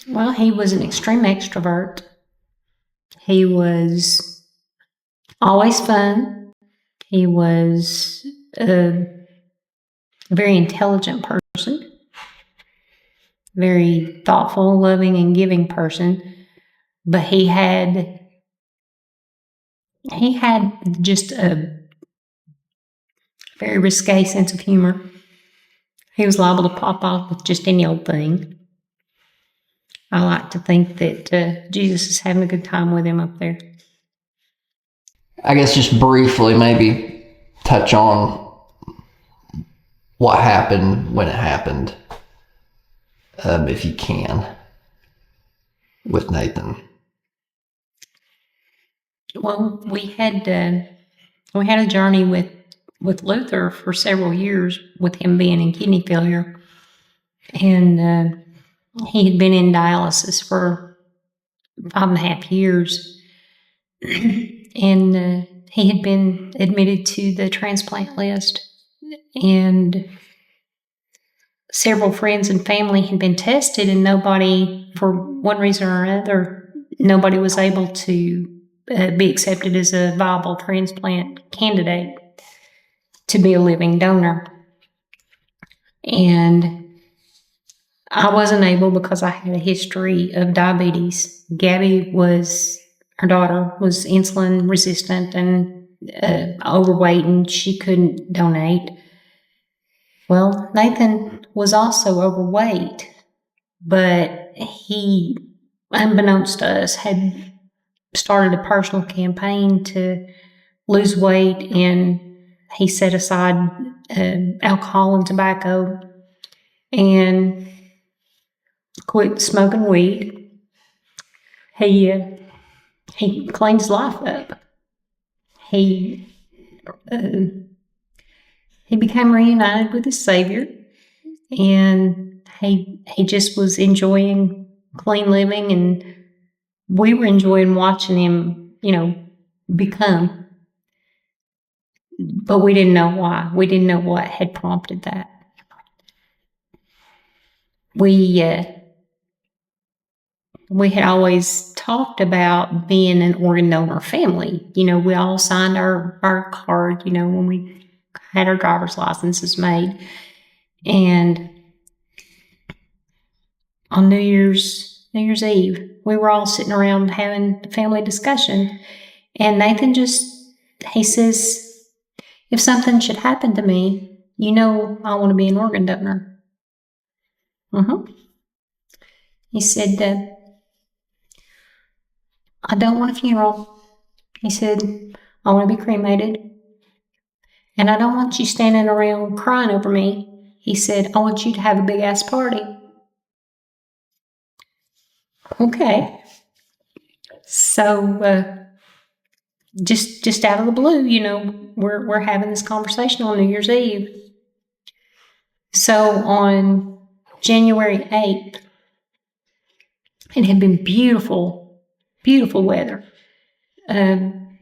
Well, he was an extreme extrovert. He was always fun. He was a very intelligent person, very thoughtful, loving, and giving person. But he had just a very risque sense of humor. He was liable to pop off with just any old thing. I like to think that Jesus is having a good time with him up there. I guess just briefly, maybe touch on what happened when it happened, if you can, with Nathan. Well, we had a journey with Luther for several years with him being in kidney failure, and he had been in dialysis for 5.5 years, and he had been admitted to the transplant list, and several friends and family had been tested, and nobody, for one reason or another, nobody was able to be accepted as a viable transplant candidate to be a living donor. And I wasn't able because I had a history of diabetes. Gabby her daughter was insulin resistant and overweight, and she couldn't donate. Well, Nathan was also overweight, but he, unbeknownst to us, had started a personal campaign to lose weight, and he set aside alcohol and tobacco and quit smoking weed. He cleaned his life up. He became reunited with his Savior, and he just was enjoying clean living, and we were enjoying watching him, become. But we didn't know why. We didn't know what had prompted that. We had always talked about being an organ donor family. We all signed our card, when we had our driver's licenses made. And on New Year's Eve, we were all sitting around having a family discussion. And Nathan he says, if something should happen to me, I want to be an organ donor. He said, I don't want a funeral. He said, I want to be cremated. And I don't want you standing around crying over me. He said, I want you to have a big ass party. Okay. So, just out of the blue, we're having this conversation on New Year's Eve. So on January 8th, it had been beautiful, beautiful weather. On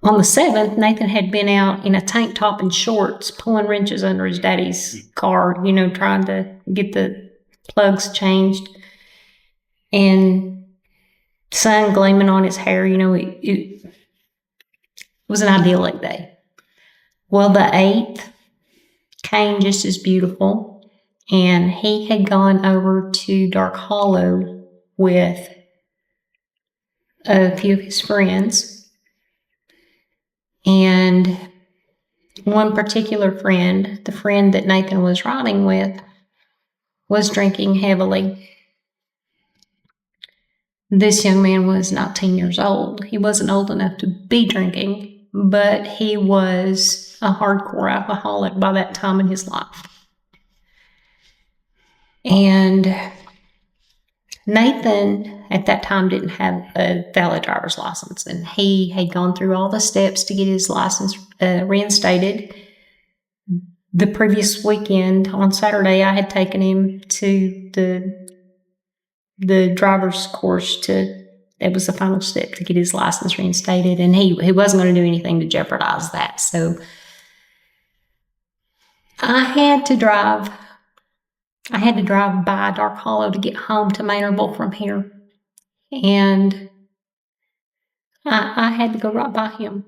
the 7th, Nathan had been out in a tank top and shorts, pulling wrenches under his daddy's car, trying to get the plugs changed. And sun gleaming on his hair, it was an idyllic day. Well, the 8th came just as beautiful, and he had gone over to Dark Hollow with a few of his friends. And one particular friend, the friend that Nathan was riding with, was drinking heavily. This young man was 19 years old. He wasn't old enough to be drinking, but he was a hardcore alcoholic by that time in his life. And Nathan, at that time, didn't have a valid driver's license, and he had gone through all the steps to get his license reinstated. The previous weekend, on Saturday, I had taken him to the driver's course it was the final step to get his license reinstated, and he wasn't going to do anything to jeopardize that. So I had to drive I had to drive by Dark Hollow to get home to Maynardville from here. And I had to go right by him.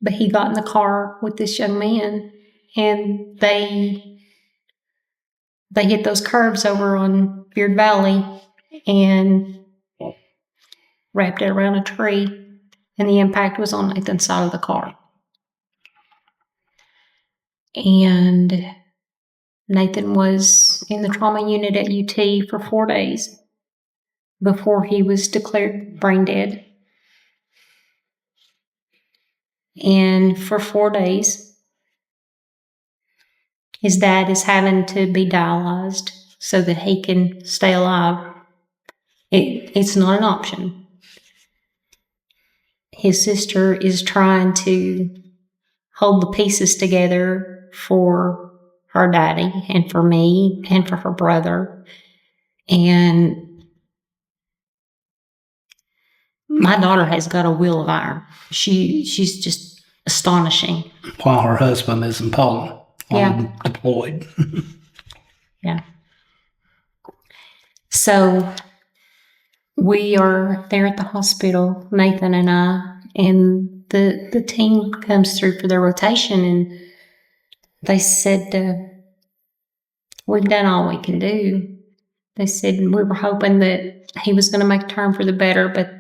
But he got in the car with this young man, and they hit those curves over on Beard Valley and wrapped it around a tree, and the impact was on Nathan's side of the car. And Nathan was in the trauma unit at UT for 4 days before he was declared brain dead. And for 4 days, his dad is having to be dialyzed so that he can stay alive. It's not an option. His sister is trying to hold the pieces together for her daddy and for me and for her brother. And my daughter has got a will of iron. She's just astonishing. While her husband is in Poland, deployed. Yeah. So we are there at the hospital, Nathan and I, and the team comes through for their rotation, and they said, we've done all we can do. They said we were hoping that he was going to make a turn for the better, but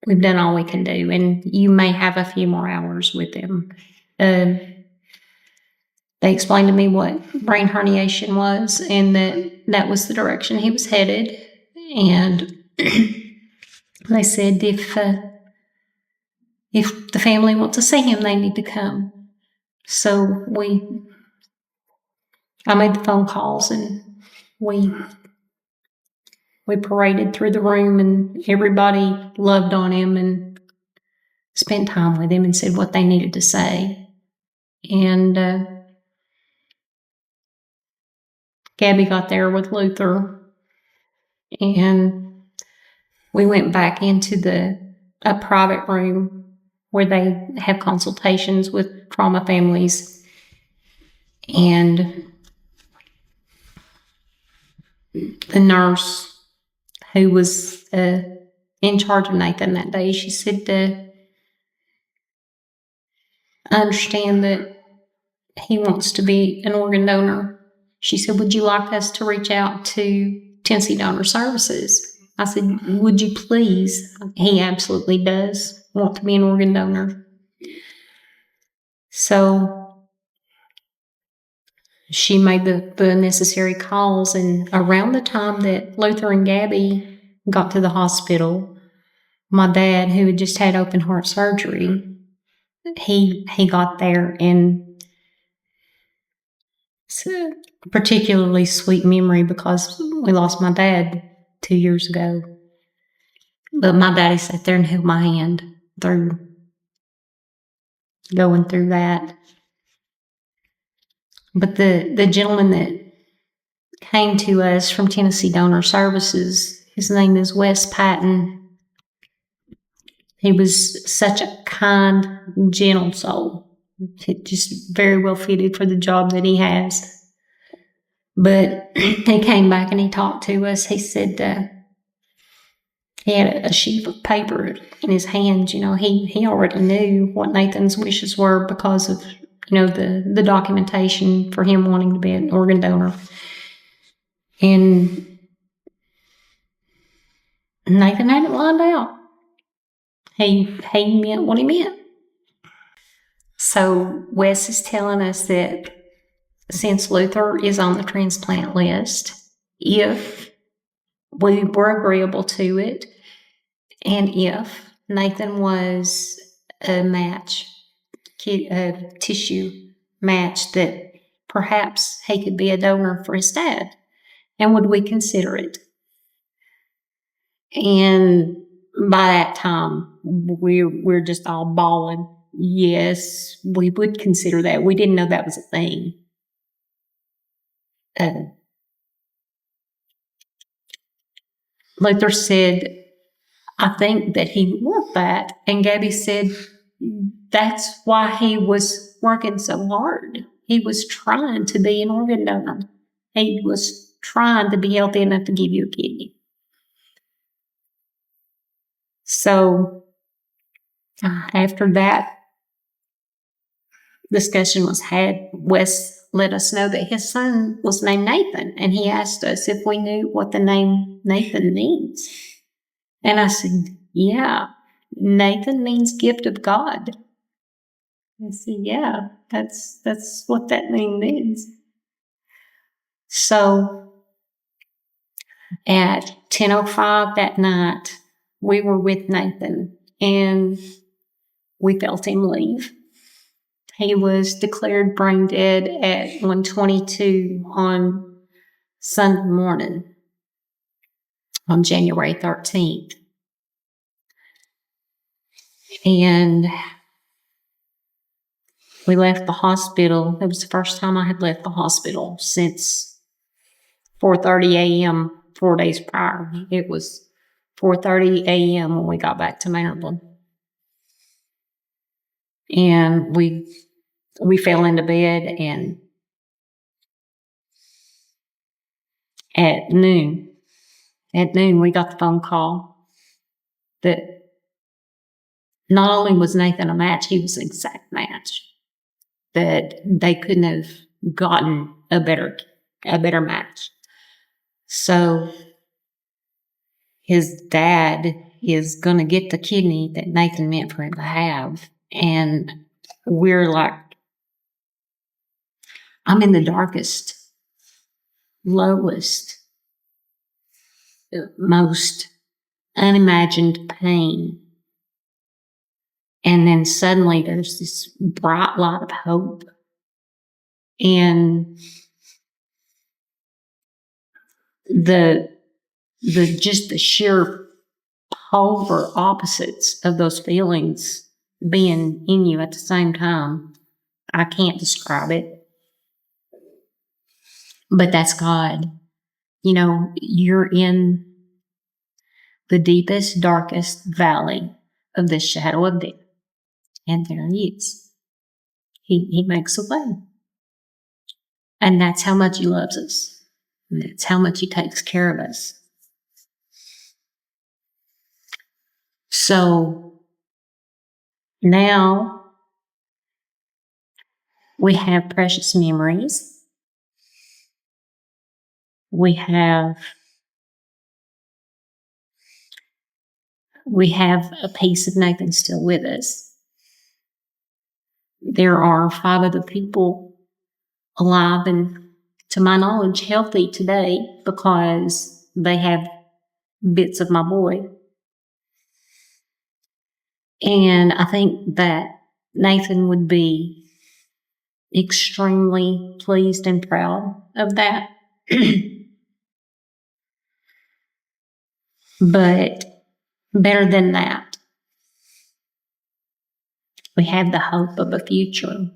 we've done all we can do, and you may have a few more hours with him. They explained to me what brain herniation was, and that was the direction he was headed. And they said if the family wants to see him, they need to come. So I made the phone calls, and we paraded through the room, and everybody loved on him and spent time with him and said what they needed to say. And Gabby got there with Luther, and we went back into a private room where they have consultations with trauma families. And the nurse who was in charge of Nathan that day, she said, I understand that he wants to be an organ donor. She said, would you like us to reach out to Tennessee Donor Services? I said, would you please? He absolutely does want to be an organ donor. So she made the necessary calls, and around the time that Luther and Gabby got to the hospital, my dad, who had just had open heart surgery, he got there, and it's a particularly sweet memory because we lost my dad 2 years ago. But my daddy sat there and held my hand through going through that. But the gentleman that came to us from Tennessee Donor Services, his name is Wes Patton. He was such a kind, gentle soul. Just very well fitted for the job that he has. But he came back and he talked to us. He said he had a sheet of paper in his hands. You know, he already knew what Nathan's wishes were because of, you know, the documentation for him wanting to be an organ donor. And Nathan had it lined out. He meant what he meant. So Wes is telling us that since Luther is on the transplant list, if we were agreeable to it, and if Nathan was a match, a tissue match, that perhaps he could be a donor for his dad, and would we consider it? And by that time, we're just all bawling. Yes, we would consider that. We didn't know that was a thing. Luther said, I think that he would want that. And Gabby said, that's why he was working so hard. He was trying to be an organ donor. He was trying to be healthy enough to give you a kidney. So after that discussion was had, Wes let us know that his son was named Nathan, and he asked us if we knew what the name Nathan means. And I said, yeah, Nathan means gift of God. I said, yeah, that's what that name means. So at 10:05 that night, we were with Nathan, and we felt him leave. He was declared brain dead at 1:22 on Sunday morning, on January 13th. And we left the hospital. It was the first time I had left the hospital since 4:30 a.m. 4 days prior. It was 4:30 a.m. when we got back to Maryland. And we fell into bed, and at noon we got the phone call that not only was Nathan a match, he was an exact match. That they couldn't have gotten a better match. So his dad is going to get the kidney that Nathan meant for him to have. And we're like, I'm in the darkest, lowest, most unimagined pain. And then suddenly there's this bright light of hope. And the sheer polar opposites of those feelings being in you at the same time, I can't describe it. But that's God. You know, you're in the deepest, darkest valley of the shadow of death. And there he is. He makes a way. And that's how much he loves us. And that's how much he takes care of us. So now we have precious memories. We have a piece of Nathan still with us. There are 5 other people alive and, to my knowledge, healthy today because they have bits of my boy. And I think that Nathan would be extremely pleased and proud of that. But better than that, we have the hope of a future.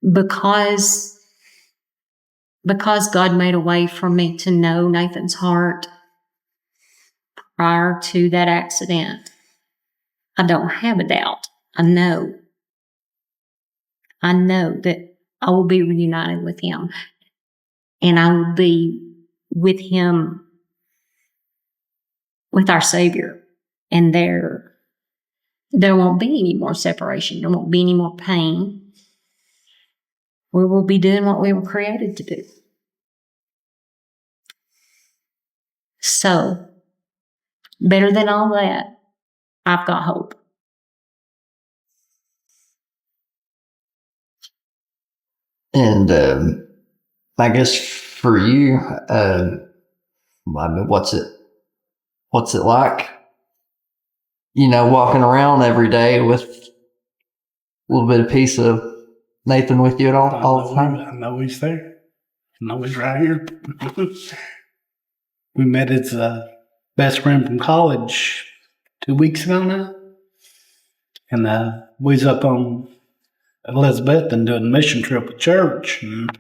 Because God made a way for me to know Nathan's heart prior to that accident, I don't have a doubt. I know that I will be reunited with him, and I will be with him, with our Savior, and there won't be any more separation. There won't be any more pain. We will be doing what we were created to do. So, better than all that, I've got hope. And I guess for you, I mean, what's it like? You know, walking around every day with a little bit of piece of Nathan with you at all the time. I know he's there. I know he's right here. We met his best friend from college 2 weeks ago now. And we was up on Elizabeth and doing a mission trip with church. And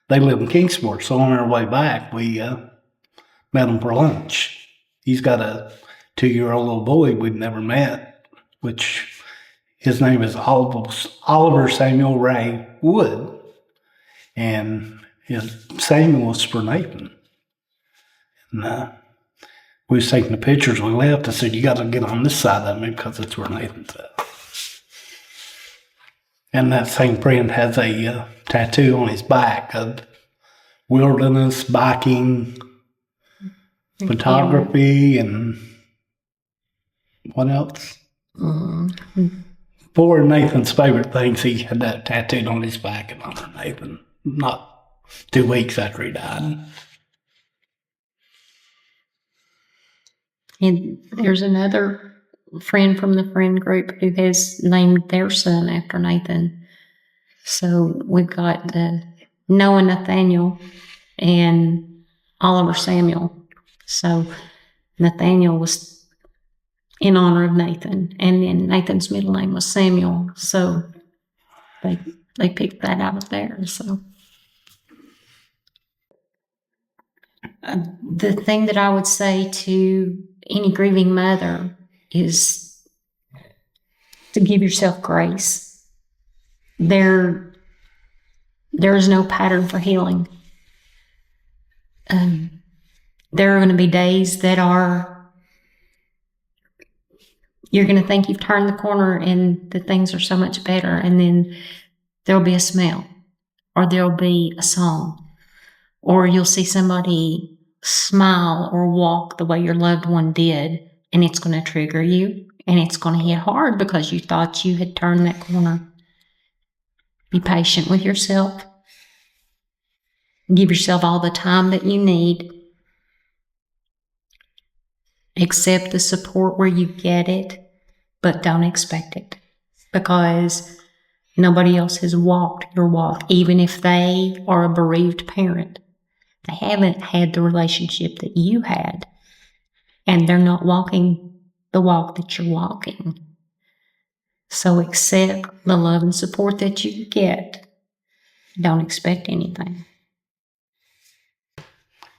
they live in Kingsport. So on our way back, we met him for lunch. He's got a 2-year-old little boy we'd never met, which His name is Oliver Samuel Ray Wood. And his Samuel was for Nathan. And we was taking the pictures. We left. I said, you got to get on this side of me because it's where Nathan's at. And that same friend has a tattoo on his back of wilderness, biking, photography, and what else? Four of Nathan's favorite things, he had that tattooed on his back in honor of Nathan, not 2 weeks after he died. And there's another friend from the friend group who has named their son after Nathan. So we've got Noah Nathaniel and Oliver Samuel. So Nathaniel was in honor of Nathan, and then Nathan's middle name was Samuel. So they picked that out of there. So the thing that I would say to any grieving mother is to give yourself grace. There is no pattern for healing. There are going to be days that you're going to think you've turned the corner and that things are so much better, and then there'll be a smell, or there'll be a song, or you'll see somebody smile or walk the way your loved one did, and it's going to trigger you, and it's going to hit hard because you thought you had turned that corner. Be patient with yourself. Give yourself all the time that you need. Accept the support where you get it, but don't expect it, because nobody else has walked your walk, even if they are a bereaved parent. They haven't had the relationship that you had, and they're not walking the walk that you're walking. So accept the love and support that you get. Don't expect anything.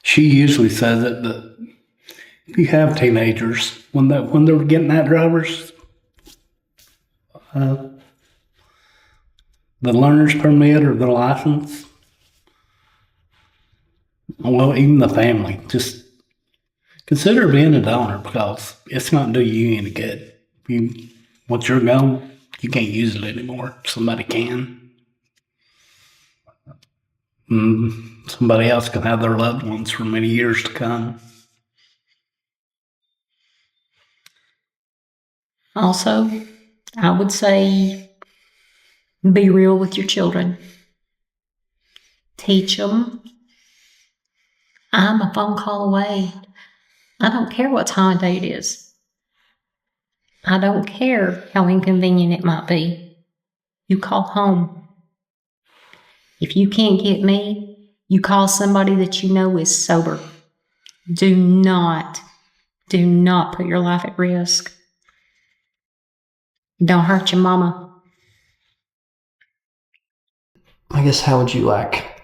She usually says it, that if you have teenagers, when they're getting that driver's the learner's permit or the license, well, even the family, just consider being a donor, because it's not do you any good. Once you're gone, you can't use it anymore. Somebody can. Somebody else can have their loved ones for many years to come. Also, I would say be real with your children. Teach them, I'm a phone call away. I don't care what time of day it is. I don't care how inconvenient it might be. You call home. If you can't get me, you call somebody that you know is sober. Do not put your life at risk. Don't hurt your mama. I guess, how would you like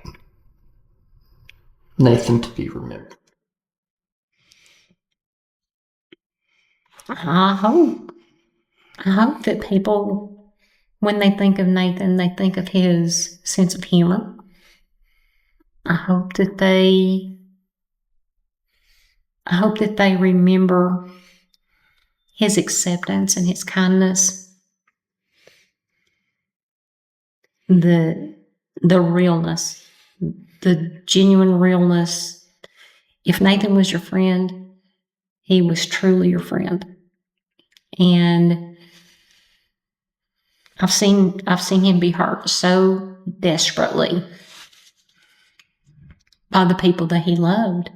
Nathan to be remembered? I hope that people, when they think of Nathan, they think of his sense of humor. I hope that they remember his acceptance and his kindness. The realness, the genuine realness. If Nathan was your friend, he was truly your friend. And I've seen him be hurt so desperately by the people that he loved.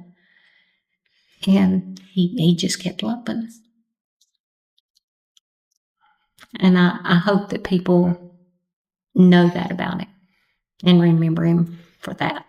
And he just kept loving. And I hope that people know that about him and remember him for that.